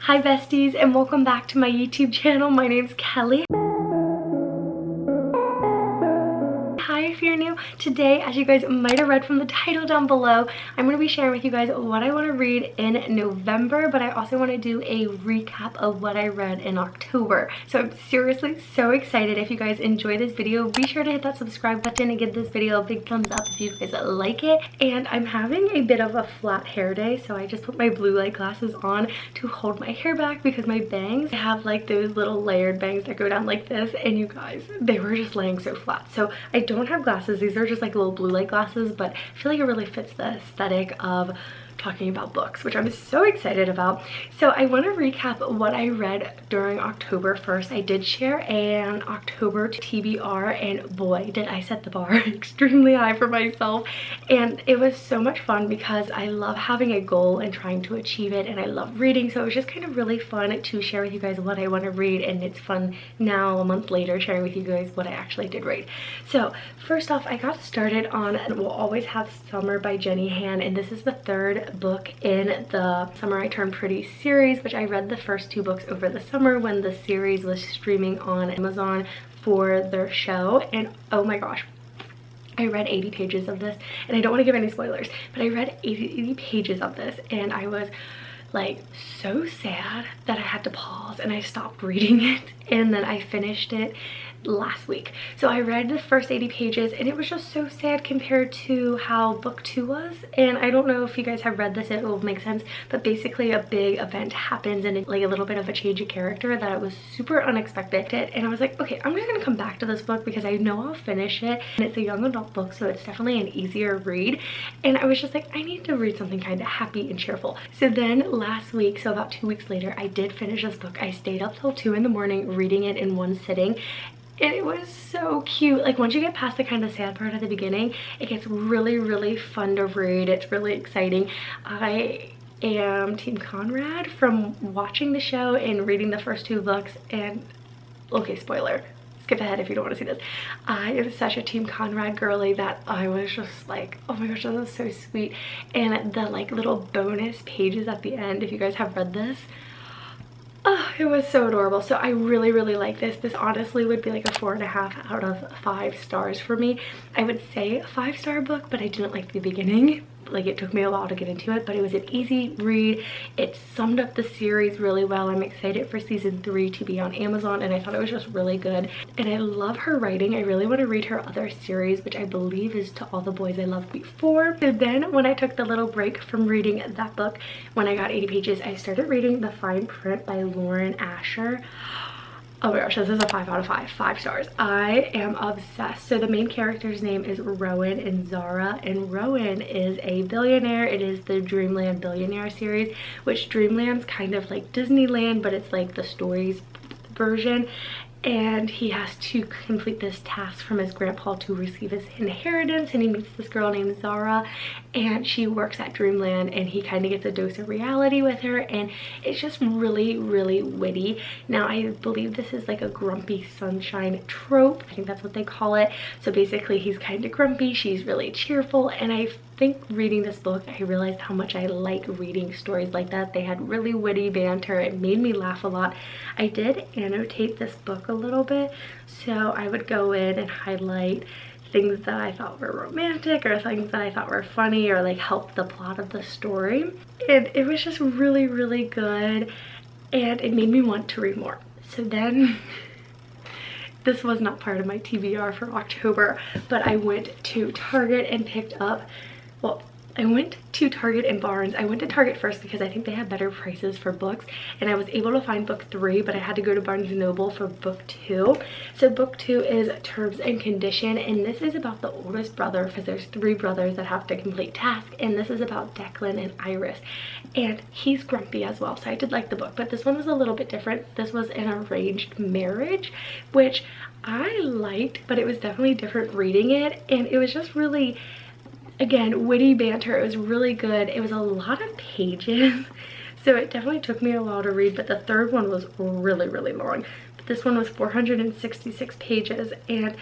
Hi besties, and welcome back to my YouTube channel. My name's Kelly. Hi if you're new. Today, as you guys might have read from the title down below, I'm going to be sharing with you guys what I want to read in November, but I also want to do a recap of what I read in October. So I'm seriously so excited. If you guys enjoy this video, be sure to hit that subscribe button and give this video a big thumbs up if you guys like it. And I'm having a bit of a flat hair day, so I just put my blue light glasses on to hold my hair back because my bangs have like those little layered bangs that go down like this, and you guys, they were just laying so flat. So I don't have glasses. These are just like little blue light glasses, but I feel like it really fits the aesthetic of talking about books, which I'm so excited about. So I want to recap what I read during October. First, I did share an October TBR, and boy, did I set the bar extremely high for myself. And it was so much fun because I love having a goal and trying to achieve it, and I love reading, so it was just kind of really fun to share with you guys what I want to read. And it's fun now, a month later, sharing with you guys what I actually did read. So first off, I got started on We'll Always Have Summer by Jenny Han, and this is the third book in the Summer I Turned Pretty series, which I read the first two books over the summer when the series was streaming on Amazon for their show. And oh my gosh, I read 80 pages of this, and I don't want to give any spoilers, but I read 80 pages of this, and I was like so sad that I had to pause, and I stopped reading it, and then I finished it last week. So I read the first 80 pages, and it was just so sad compared to how book 2 was. And I don't know if you guys have read this, it will make sense, but basically a big event happens, and like a little bit of a change of character that it was super unexpected. And I was like, okay, I'm just gonna come back to this book because I know I'll finish it, and it's a young adult book, so it's definitely an easier read. And I was just like, I need to read something kind of happy and cheerful. So then last week, so about 2 weeks later, I did finish this book. I stayed up till 2 in the morning reading it in one sitting. And it was so cute. Like, once you get past the kind of sad part at the beginning, it gets really, really fun to read. It's really exciting. I am Team Conrad from watching the show and reading the first 2 books. And, okay, spoiler. Skip ahead if you don't want to see this. I am such a Team Conrad girly that I was just like, oh my gosh, that was so sweet. And the like little bonus pages at the end, if you guys have read this, oh, it was so adorable. So I really, really like this. This honestly would be like a 4.5 out of 5 stars for me. I would say a 5-star book, but I didn't like the beginning. Like, it took me a while to get into it, but it was an easy read. It summed up the series really well. I'm excited for season 3 to be on Amazon, and I thought it was just really good. And I love her writing. I really want to read her other series, which I believe is To All the Boys I Loved Before. So then when I took the little break from reading that book, when I got 80 pages, I started reading The Fine Print by Lauren Asher. Oh my gosh, this is a 5 out of 5, 5 stars. I am obsessed. So the main character's name is Rowan and Zara, and Rowan is a billionaire. It is the Dreamland Billionaire series, which Dreamland's kind of like Disneyland, but it's like the stories version. And he has to complete this task from his grandpa to receive his inheritance, and he meets this girl named Zara, and she works at Dreamland, and he kind of gets a dose of reality with her, and it's just really, really witty. Now, I believe this is like a grumpy sunshine trope. I think that's what they call it. So basically, he's kind of grumpy, she's really cheerful, and I think reading this book, I realized how much I like reading stories like that. They had really witty banter. It made me laugh a lot. I did annotate this book a little bit, so I would go in and highlight things that I thought were romantic or things that I thought were funny or like helped the plot of the story. And it was just really, really good, and it made me want to read more. So then this was not part of my TBR for October, but I went to Target and picked up, well, I went to Target and Barnes. I went to Target first because I think they have better prices for books, and I was able to find book 3, but I had to go to Barnes & Noble for book 2. So book 2 is Terms and Condition, and this is about the oldest brother, because there's 3 brothers that have to complete tasks, and this is about Declan and Iris, and he's grumpy as well. So I did like the book, but this one was a little bit different. This was an arranged marriage, which I liked, but it was definitely different reading it, and it was just really, again, witty banter. It was really good. It was a lot of pages, so it definitely took me a while to read, but the third one was really, really long. But this one was 466 pages, and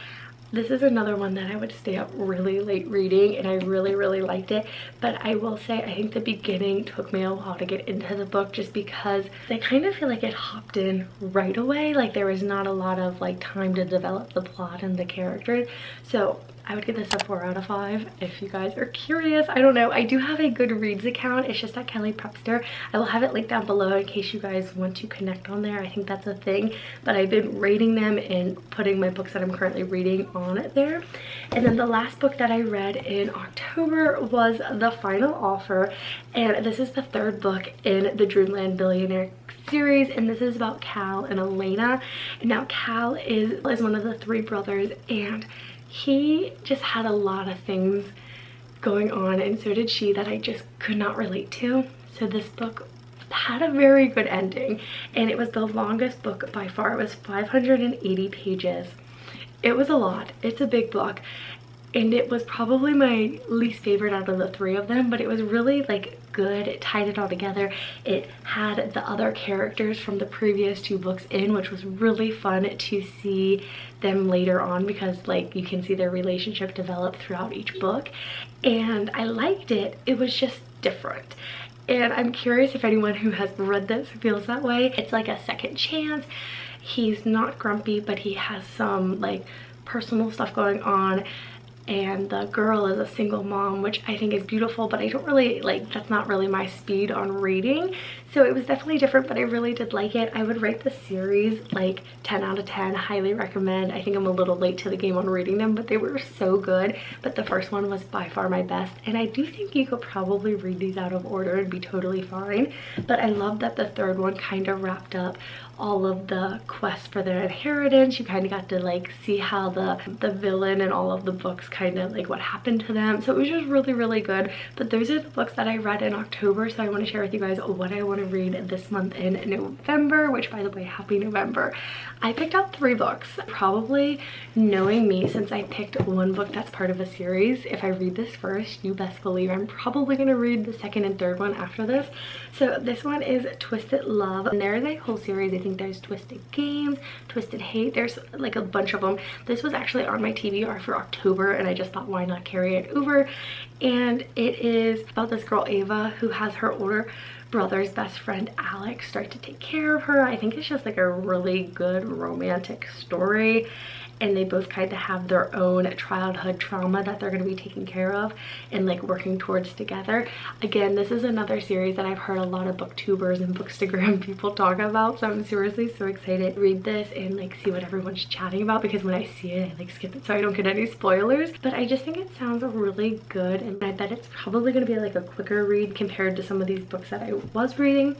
This is another one that I would stay up really late reading, and I really liked it. But I will say I think the beginning took me a while to get into the book, just because I kind of feel like it hopped in right away. Like there was not a lot of like time to develop the plot and the characters. So I would give this a 4 out of 5 if you guys are curious. I don't know. I do have a Goodreads account. It's just at KellyPrepster. I will have it linked down below in case you guys want to connect on there. I think that's a thing. But I've been rating them and putting my books that I'm currently reading on it there. And then the last book that I read in October was The Final Offer. And this is the 3rd book in the Dreamland Billionaire series, and this is about Cal and Elena. And now Cal is one of the 3 brothers, and he just had a lot of things going on, and so did she, that I just could not relate to. So this book had a very good ending, and it was the longest book by far. It was 580 pages. It was a lot. It's a big book, and it was probably my least favorite out of the 3 of them, but it was really like good. It tied it all together. It had the other characters from the previous 2 books in, which was really fun to see them later on, because like you can see their relationship develop throughout each book, and I liked it. It was just different, and I'm curious if anyone who has read this feels that way. It's like a second chance. He's not grumpy, but he has some like personal stuff going on, and the girl is a single mom, which I think is beautiful, but I don't really like, that's not really my speed on reading. So it was definitely different, but I really did like it. I would rate the series like 10 out of 10. Highly recommend. I think I'm a little late to the game on reading them, but they were so good. But the first one was by far my best, and I do think you could probably read these out of order and be totally fine. But I love that the 3rd one kind of wrapped up all of the quests for their inheritance. You kind of got to like see how the villain and all of the books kind of like what happened to them. So it was just really good. But those are the books that I read in October, so I want to share with you guys what I want to read this month in November, which by the way, happy November. I picked out 3 books. Probably, knowing me, since I picked one book that's part of a series, if I read this first, you best believe I'm probably going to read the 2nd and 3rd one after this. So this one is Twisted Love, and there's a whole series. I think there's Twisted Games, Twisted Hate, there's like a bunch of them. This was actually on my TBR for October, and I just thought, why not carry it over? And it is about this girl Ava who has her older brother's best friend Alex start to take care of her. I think it's just like a really good romantic story, and they both kind of have their own childhood trauma that they're going to be taking care of and like working towards together. Again, this is another series that I've heard a lot of booktubers and bookstagram people talk about, so I'm seriously so excited to read this and like see what everyone's chatting about, because when I see it I like skip it so I don't get any spoilers. But I just think it sounds really good, and I bet it's probably going to be like a quicker read compared to some of these books that I was reading.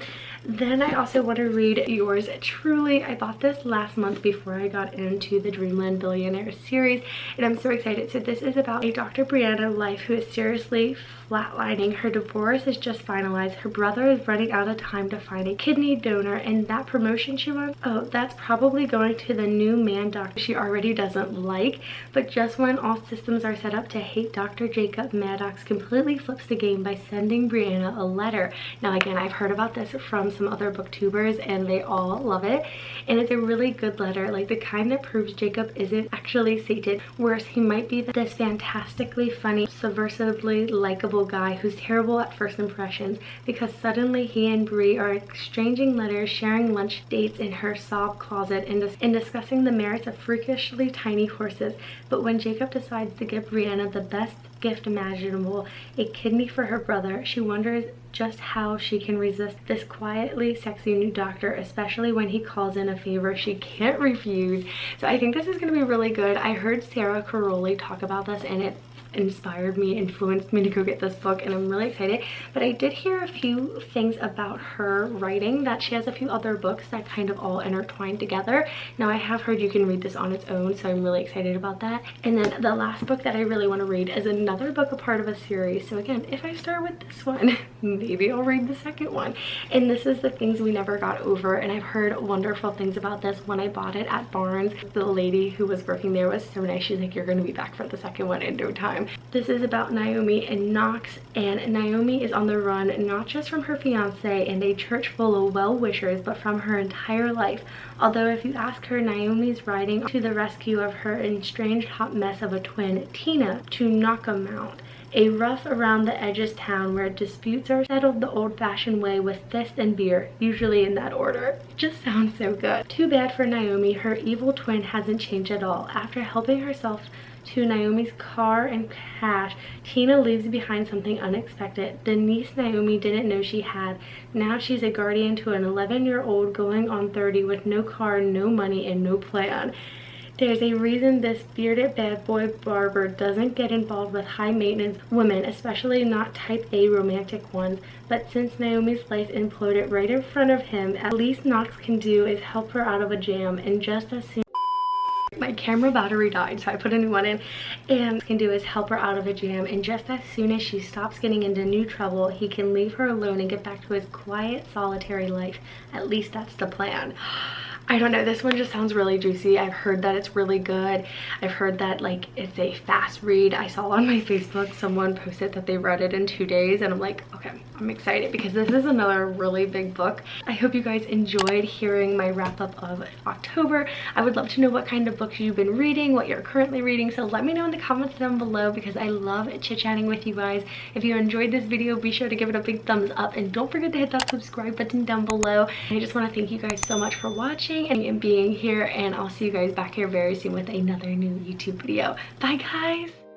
Then I also want to read Yours Truly. I bought this last month before I got into the Dreamland Billionaire series, and I'm so excited. So this is about a Dr. Brianna life who is seriously flatlining. Her divorce is just finalized. Her brother is running out of time to find a kidney donor, and that promotion she wants, oh, that's probably going to the new man doctor she already doesn't like. But just when all systems are set up to hate Dr. Jacob, Maddox completely flips the game by sending Brianna a letter. Now again, I've heard about this from some other booktubers, and they all love it, and it's a really good letter, like the kind that proves Jacob isn't actually Satan. Worse, he might be this fantastically funny, subversively likable guy who's terrible at first impressions, because suddenly he and Brie are exchanging letters, sharing lunch dates in her sob closet, and discussing the merits of freakishly tiny horses. But when Jacob decides to give Brianna the best gift imaginable, a kidney for her brother, she wonders just how she can resist this quietly sexy new doctor, especially when he calls in a favor she can't refuse. So I think this is going to be really good. I heard Sarah Caroli talk about this, and it inspired me, influenced me to go get this book, and I'm really excited. But I did hear a few things about her writing, that she has a few other books that kind of all intertwine together. Now I have heard you can read this on its own, so I'm really excited about that. And then the last book that I really want to read is another book, a part of a series. So again, if I start with this one, maybe I'll read the 2nd one. And this is The Things We Never Got Over, and I've heard wonderful things about this. When I bought it at Barnes, the lady who was working there was so nice. She's like, you're going to be back for the 2nd one in no time. time. This is about Naomi and Knox, and Naomi is on the run not just from her fiance and a church full of well-wishers, but from her entire life. Although if you ask her, Naomi's riding to the rescue of her estranged hot mess of a twin, Tina, to knock 'em out. A rough around the edges town where disputes are settled the old-fashioned way with fist and beer, usually in that order. It just sounds so good. Too bad for Naomi, her evil twin hasn't changed at all. After helping herself to Naomi's car and cash, Tina leaves behind something unexpected. The niece Naomi didn't know she had. Now she's a guardian to an 11-year-old going on 30 with no car, no money, and no plan. There's a reason this bearded bad boy barber doesn't get involved with high maintenance women, especially not type A romantic ones. But since Naomi's life imploded right in front of him, at least Knox can do is help her out of a jam. And just as soon my camera battery died, so I put a new one in, and can do is help her out of a jam, and just as soon as she stops getting into new trouble, he can leave her alone and get back to his quiet, solitary life. At least that's the plan. I don't know, this one just sounds really juicy. I've heard that it's really good. I've heard that like it's a fast read. I saw on my Facebook someone posted that they read it in 2 days, and I'm like, okay, I'm excited because this is another really big book. I hope you guys enjoyed hearing my wrap up of October. I would love to know what kind of books you've been reading, what you're currently reading, so let me know in the comments down below because I love chit-chatting with you guys. If you enjoyed this video, be sure to give it a big thumbs up and don't forget to hit that subscribe button down below. I just want to thank you guys so much for watching and being here, and I'll see you guys back here very soon with another new YouTube video. Bye guys!